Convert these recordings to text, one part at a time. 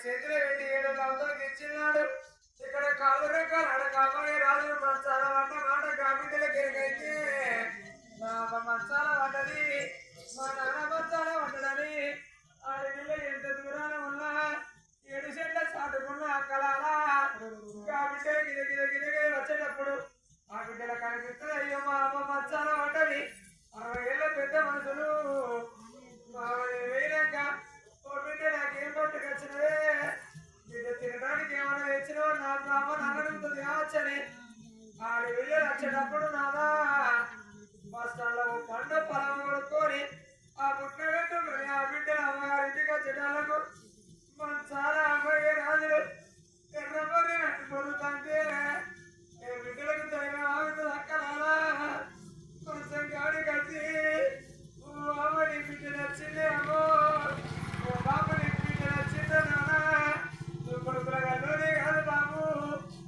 చేతిలో పెట్టి 7 అవతలకి ఇచ్చినాడు. ఇక్కడ కాలు రకాలు ఆడ కాపాడే రాజు మంచాల వంట మాట కామిటల గిరిగైతే మంచాల వంటది మా నాన్న మంచాల వంటదని ఆడవిల్ల ఎంత దూరాన ఉన్నా 7 చెట్ల చాటుకున్న అక్కలారా కామిటల గిరిగిరి వచ్చేటప్పుడు ఆ బిడ్డల కనిపిస్తుంది. అయ్యో మా అమ్మ మంచాల వంటది 60 ఏళ్ళ పెద్ద మనుషులు వేయనాక ఓ బిడ్డ నాకేం పట్టుకొచ్చినవే బిడ్డ తినడానికి ఏమైనా తెచ్చినవో నాకు అమ్మ నన్ను అడుగుతుంది కావచ్చని ఆడి వెళ్ళి వచ్చేటప్పుడు నాదా బస్టాండ్లో పండు పొలం కొనుక్కొని ఆ పుట్టిన పెట్టుకుని ఆ బిడ్డల అమ్మగారింటికి వచ్చేటాలకు మంచాల అమ్మయ్య రాజులు ఎర్రమని పొందుతుంటే బిడ్డలకు తగిన ఆగుతుంది అక్కలారా కొంచెం గాడి కట్టి అమ్మని బిడ్డ నచ్చిందే అమ్మో బాబుని బిడ్డ నచ్చిందే నాన్న నువ్వు కొడుకుల గల్లోనే కాదు బాబు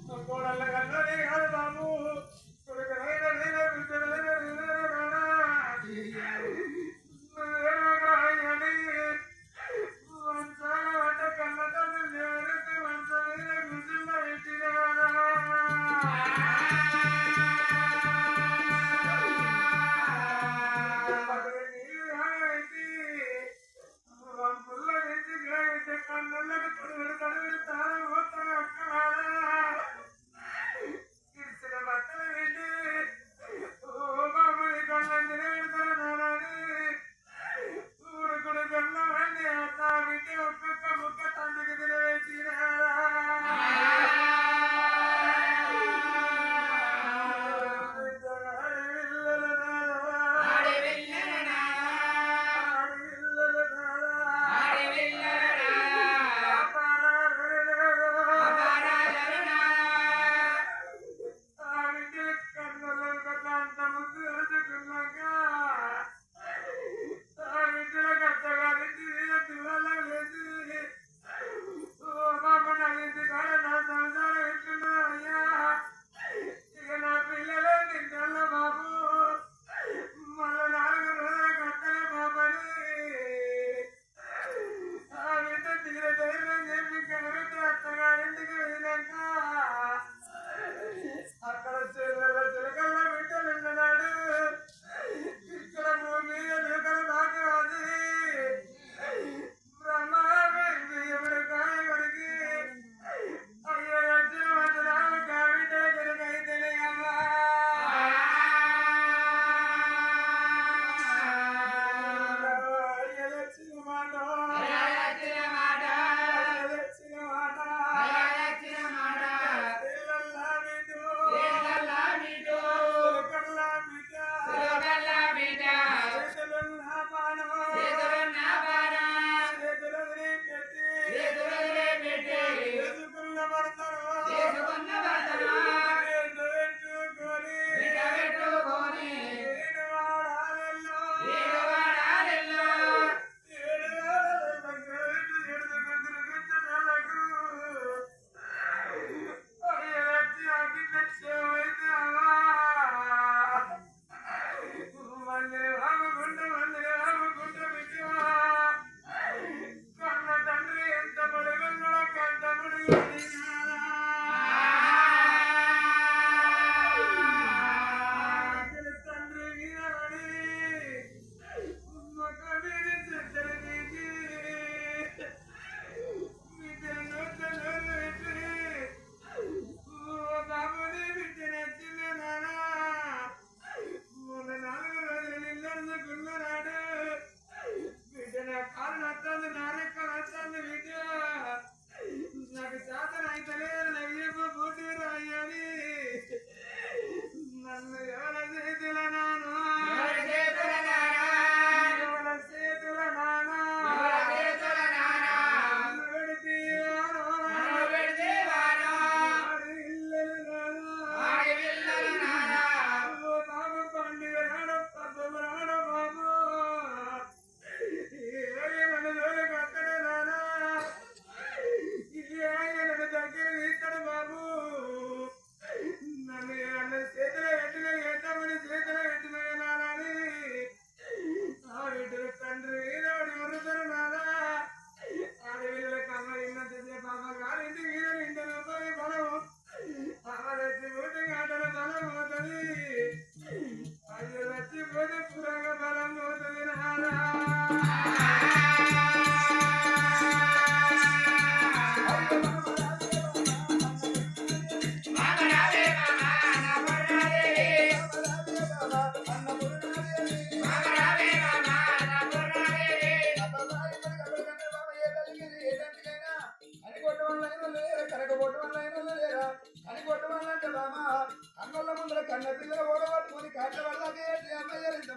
నువ్వు కోడళ్ళ గల్లోనే కాదు బాబు కొడుకులైన నేను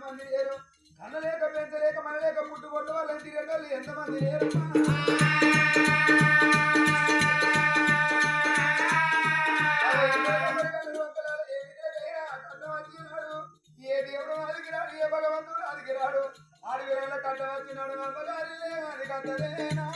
ఎంతమంది లేరు కన్నలేక పెంచలేక మనలేక పుట్టుకొట్టు వాళ్ళని తిరిగేటోళ్ళు ఎంతమంది లేరు ఏ దేవుడు అదికి రాడు ఏ భగవంతుడు అదికి రాడు అడిగి కట్ట వచ్చినాడు నమ్మగారిలే అది కట్టలేనా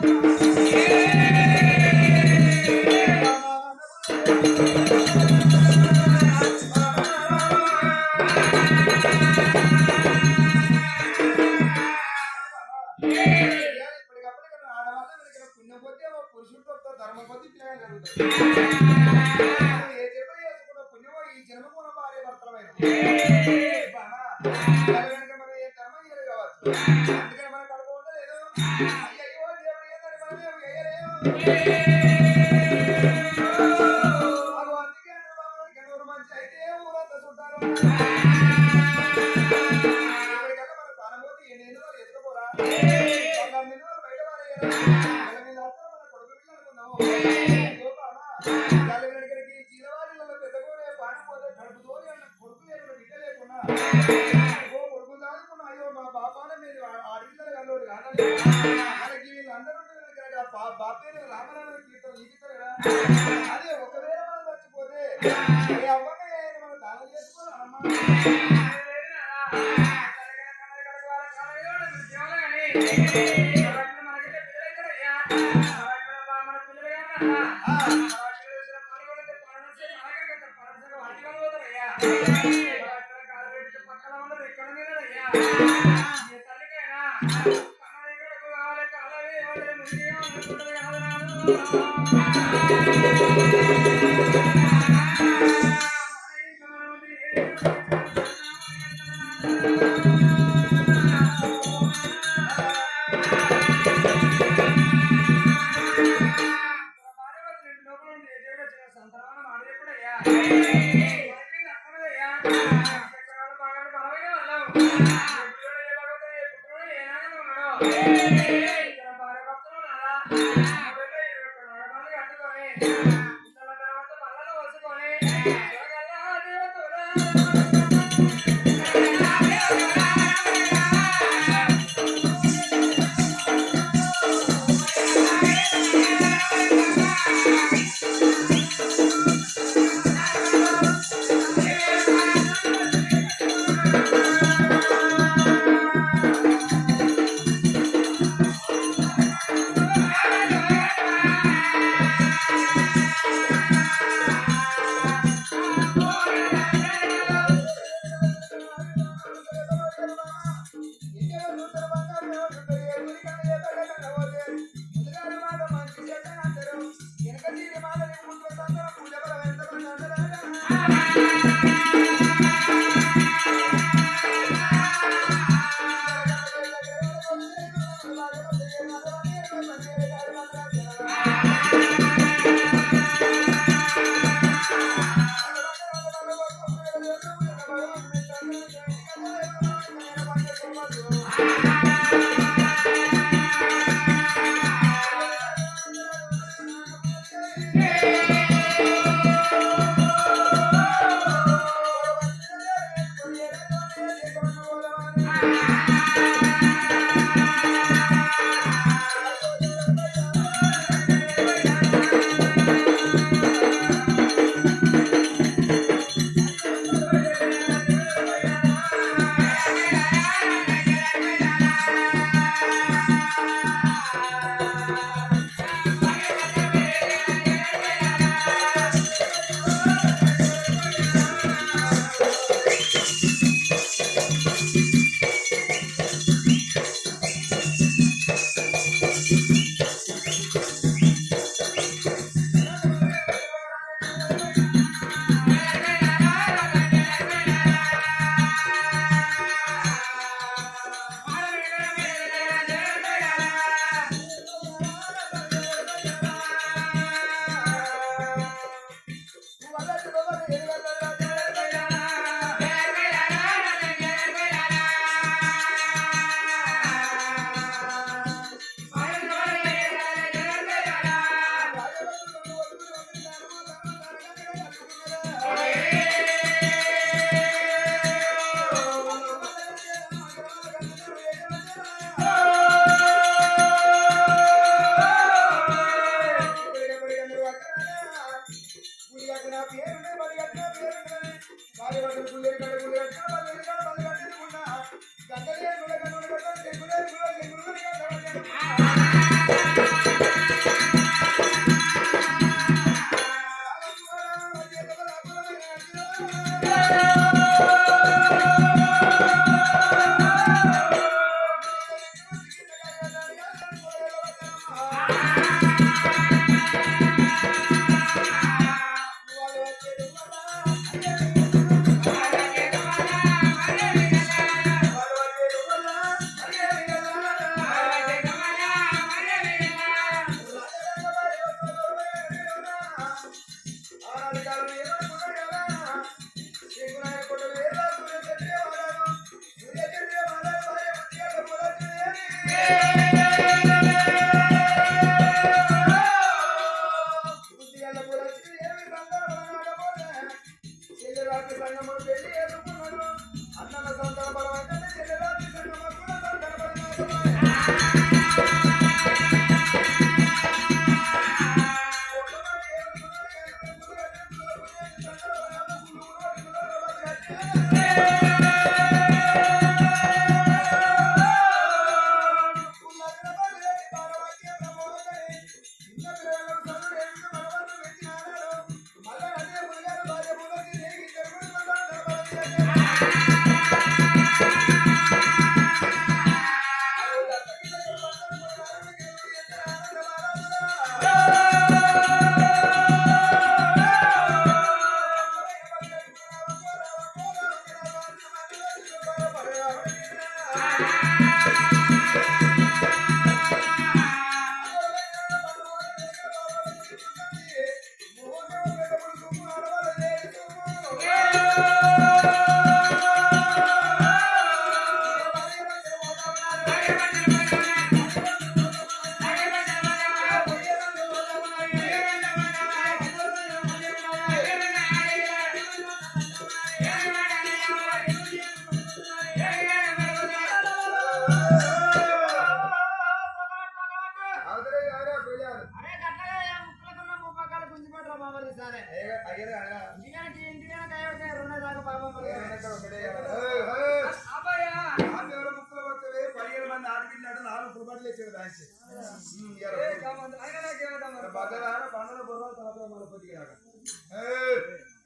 పురుషుడితో ధర్మం కొద్ది పిల్లలు జరుగుతాయి ఏ జన్మ చేసుకున్న పుణ్యమో ఈ జన్మకున్న భార్య భర్తలమైన మనం ఏ ధర్మం చేయలేదు కావచ్చు అందుకని మనం కడుపు ఉండలేదు అయ్యో దేవుడు ఏందని మనం వేయలేము అందుకే ఊరు మంచి అయితే ఊరంతా చుట్టారు ఇక్కడికల్లా మన ప్రాణమోతి ఎన్ని ఎత్తుకోరా బయట వారికి జీలవారిలో పెద్దగోనే పానం పోతే కడుపుతోనే అన్న కొడుకు లేకుండా బిడ్డ లేకుండా కొడుకు దాదుకున్నా అయ్యో మా బాపానే మీరు అడిగిన కల్లోడు కాదండి మనకి వీళ్ళందరూ బాపేరు రామనారాయణ కీర్తన జీవిస్తారు కదా అదే ఒకవేళ మనం చచ్చిపోతే ఏ అవ్వగా మనం దానం చేసుకోవాలి అమ్మ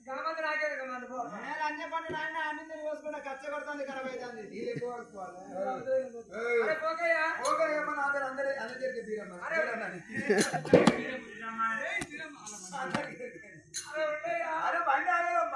గమతి నాకే గమతి పో అన్ని పండు నాన్న అన్ని పోసుకుంటా ఖర్చ కొడుతుంది ఖరాబ్ అవుతుంది నీళ్ళు ఎక్కువ కలుపుకోవాలి అరే పోకయ్యా మన అందరూ అందరూ అందరికి తీరమ్మా అరే ఉండయ్యా అరే బండి ఆగమ్మా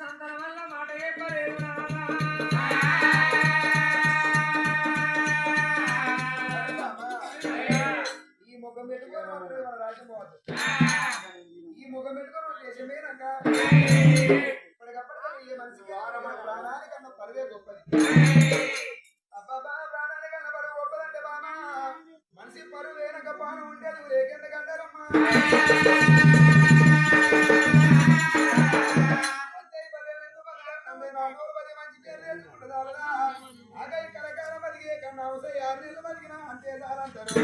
సంతానం వల్ల మాట చెప్పలేదు ఈ ముఖం పెట్టుకొని మన రాజ్యం పోవద్దు ఈ ముఖం పెట్టుకొని దేశమేనాక ఇప్పటికప్పుడు ఏ మనిషికి ప్రాణానికన్నా పరువే గొప్పది అబ్బాబా ప్రాణానికన్నా పరువు గొప్పదంటే బామా మనిషి పరువు వేనక పాను ఉంటే నువ్వు లేకెందుకంటారమ్మా మంచి పేరు నేర్చుకుంటుందా అగై కలకాల మదిగే కన్నా అవసరం 6 నెలలు మదిగినా అంతే చాలంటారు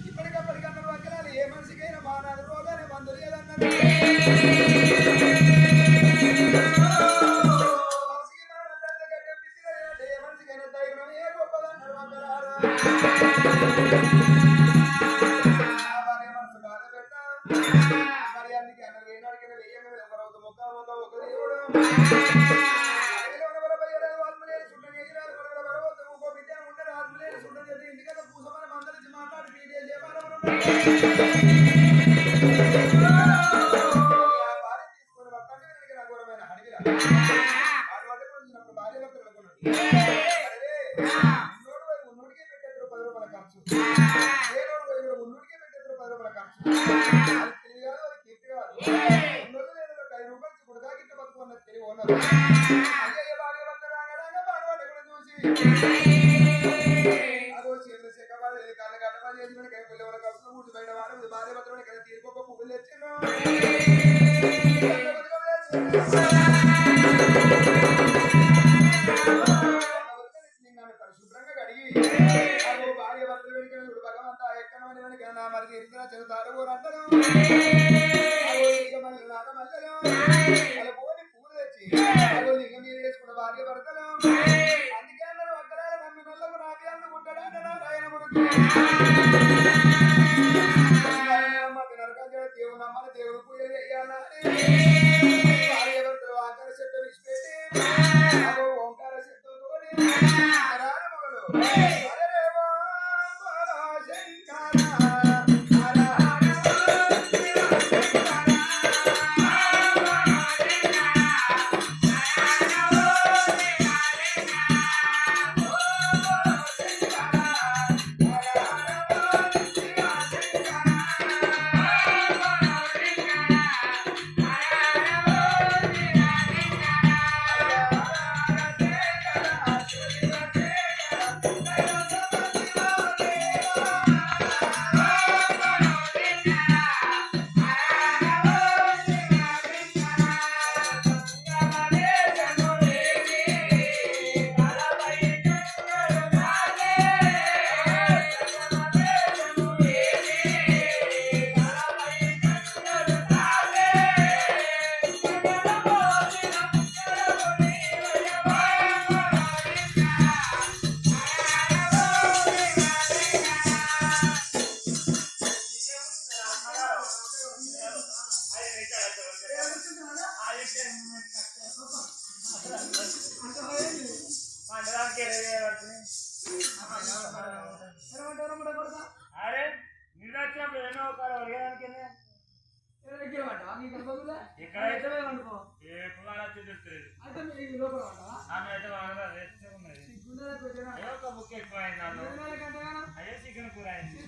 ఇప్పటికప్పటికన్నా వగ్గరాలు ఏ మనిషికైనా మానాలు రోగాలు మందులు ఏదన్నారు ఓంకార శబ్దంతో అరే మీరు వచ్చినప్పుడు ఏమో ఒక అడగడానికి ఎక్కడైతే ఏ పులాలు చూపిస్తుంది ఆమె అయితే ఉన్నది ఒక బుక్ ఎక్కువ అయింది అయ్యో చికెన్ కూర అయింది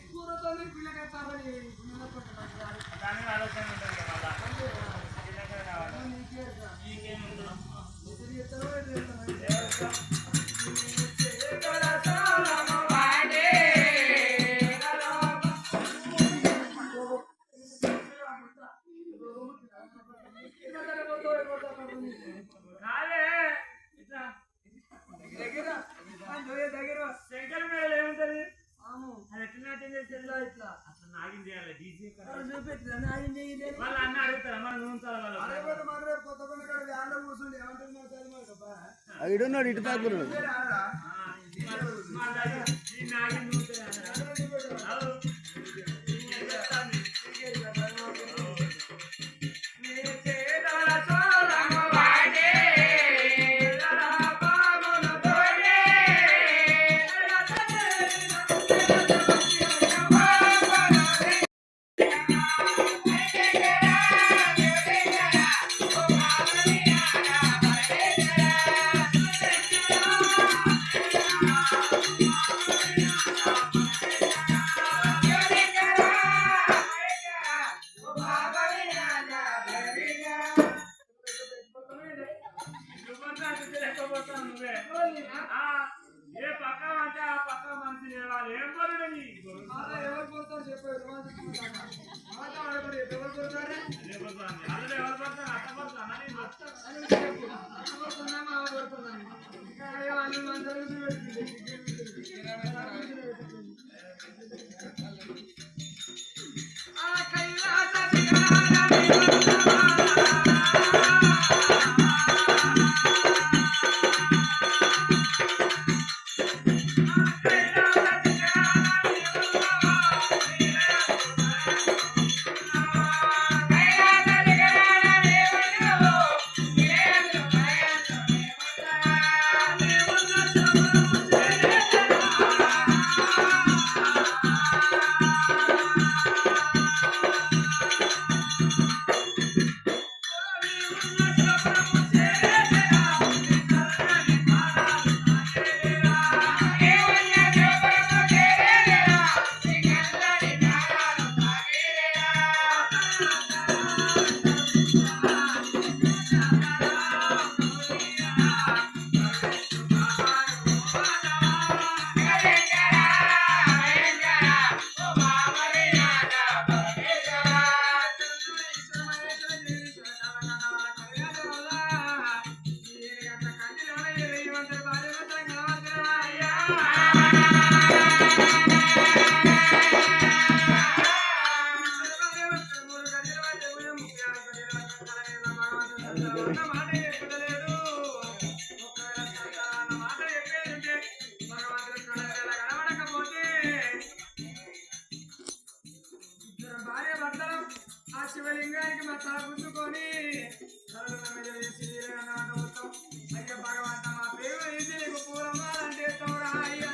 దాని ఆలోచన ఉంటుంది కదా మళ్ళా కావాలి శంకర్ మేళ ఏముంటది అది ఎట్లా చేసేది ఇట్లా అట్లా నాగిన చేయాలి డీజీ వాళ్ళు అన్న అడుగుతారా మనం నూనె ఇడున్నాడు ఇటు తాకున్నాడు నాగిన ఏ పక్క అంటే ఆ పక్క మనిషి లేవాలి ఏం పనులు ఎవరు పోతారు చెప్పారు ఎవరు పోతారు అదే ఎవరు పడతారు అట్ట పడతాను శివలింగానికి మా తల గుద్దుకొని అయ్యా భగవంత మా పేరు ఇది నీకు పూలమ్మాలంటే తోడా అయ్యా